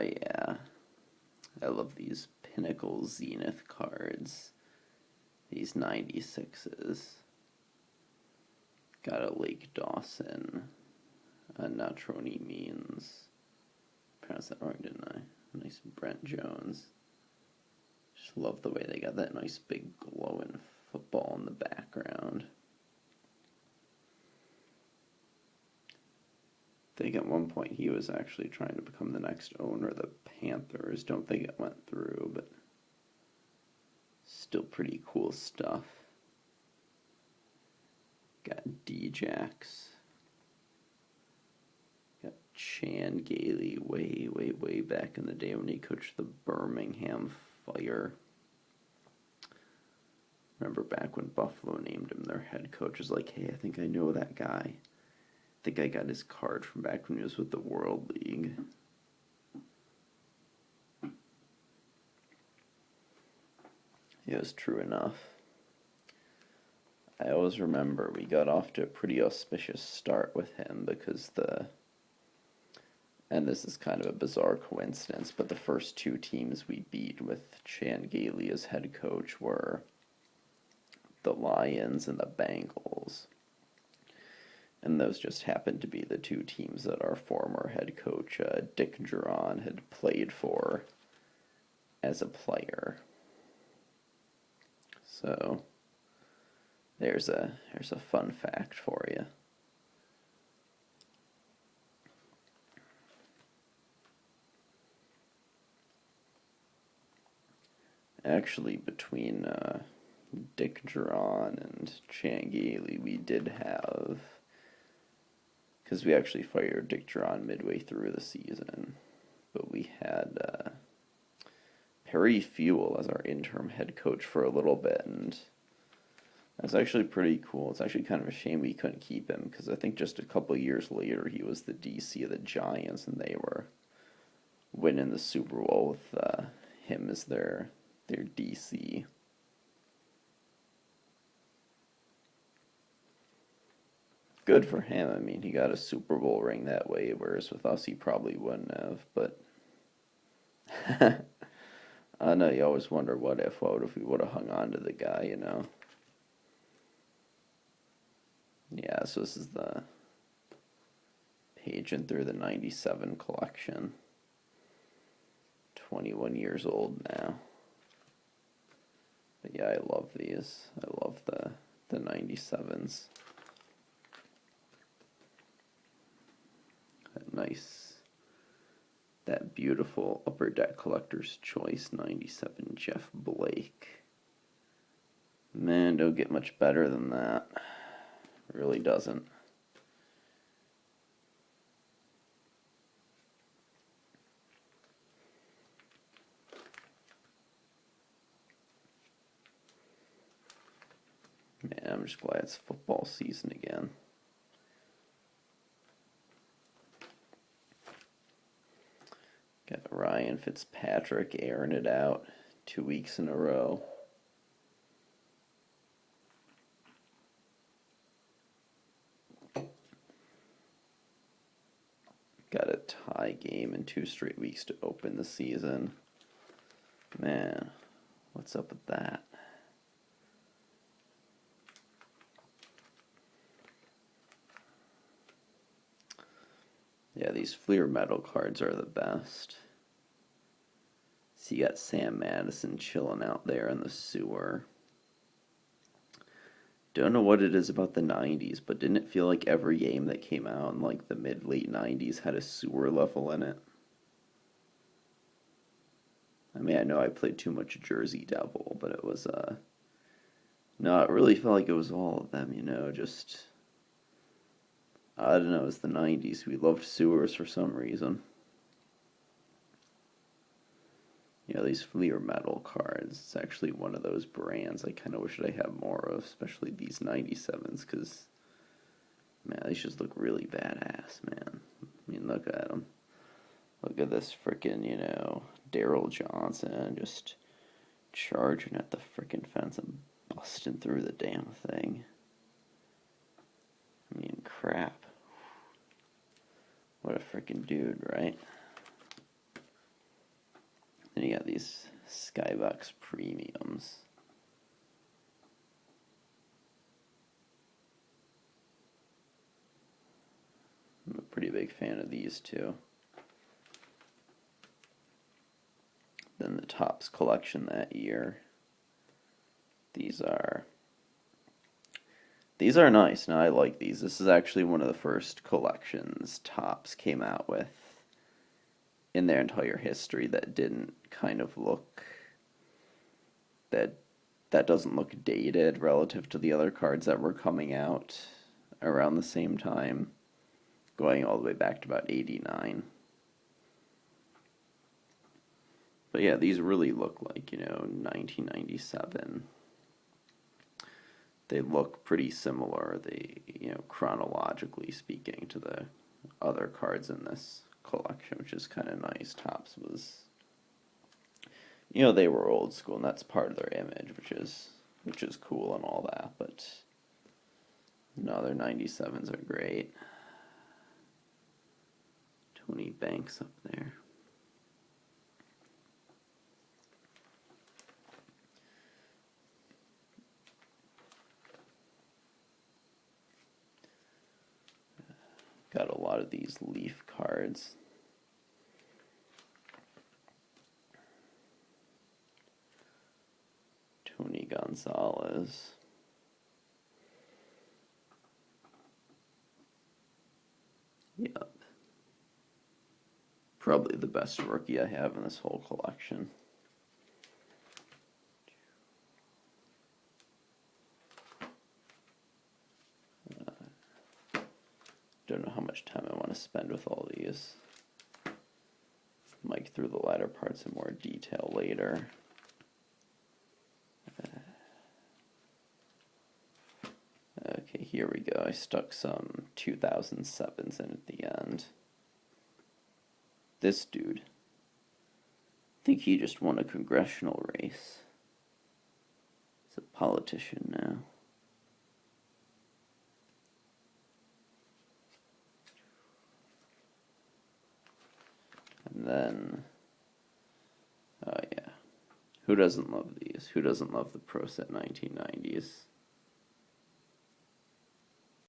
Yeah. I love these Pinnacle Zenith cards. These 96s. Got a Lake Dawson. A Natroni Means. Pronounced that wrong, didn't I? Nice Brent Jones. Just love the way they got that nice big glowing football in the background. I think at one point he was actually trying to become the next owner of the Panthers. Don't think it went through, but still pretty cool stuff. Got D-Jax. Got Chan Gailey way back in the day when he coached the Birmingham Fire. Remember back when Buffalo named him their head coach. It was like, hey, I think I know that guy. I think I got his card from back when he was with the World League. It was true enough. I always remember we got off to a pretty auspicious start with him because and this is kind of a bizarre coincidence, but the first two teams we beat with Chan Gailey as head coach were the Lions and the Bengals. And those just happened to be the two teams that our former head coach, Dick Duran, had played for as a player. So there's a fun fact for you. Actually, between Dick Duran and Chan Gailey, we did have, because we actually fired Dick Duran midway through the season, but we had Perry Fuel as our interim head coach for a little bit, and that's actually pretty cool. It's actually kind of a shame we couldn't keep him, because I think just a couple years later he was the DC of the Giants, and they were winning the Super Bowl with him as their DC. Good for him. I mean, he got a Super Bowl ring that way, whereas with us he probably wouldn't have, but I know you always wonder what if we would have hung on to the guy, you know. Yeah, so this is the paging through the 97 collection. 21 years old now. But yeah, I love these. I love the 97s. That beautiful Upper Deck Collector's Choice 97 Jeff Blake. Man, don't get much better than that. It really doesn't. Man, I'm just glad it's football season again. Got Ryan Fitzpatrick airing it out 2 weeks in a row. Got a tie game in 2 straight weeks to open the season. Man, what's up with that? Yeah, these Fleer Metal cards are the best. So you got Sam Madison chilling out there in the sewer. Don't know what it is about the 90s, but didn't it feel like every game that came out in like the mid-late 90s had a sewer level in it? I mean, I know I played too much Jersey Devil, but it was, no, it really felt like it was all of them, you know, just, I don't know, it was the 90s. We loved sewers for some reason. You know, these Fleer Metal cards, it's actually one of those brands I kind of wish I had more of, especially these 97s, because, man, these just look really badass, man. I mean, look at them. Look at this frickin', you know, Daryl Johnson just charging at the frickin' fence and busting through the damn thing. I mean, crap. What a frickin' dude, right? And you got these Skybox Premiums. I'm a pretty big fan of these too. Then the Topps collection that year. These are nice. Now I like these. This is actually one of the first collections Topps came out with in their entire history that didn't kind of look that doesn't look dated relative to the other cards that were coming out around the same time, going all the way back to about 89. But yeah, these really look like, 1997. They look pretty similar, chronologically speaking, to the other cards in this collection, which is kind of nice. Topps was, they were old school, and that's part of their image, which is cool and all that, but no, their 97s are great. Tony Banks up there. Got a lot of these Leaf cards. Tony Gonzalez. Yep. Probably the best rookie I have in this whole collection. Don't know how much time I want to spend with all these. Might through the latter parts in more detail later. Okay, here we go. I stuck some 2007s in at the end. This dude, I think he just won a congressional race. He's a politician now. And then, oh yeah, who doesn't love these? Who doesn't love the Pro Set 1990s?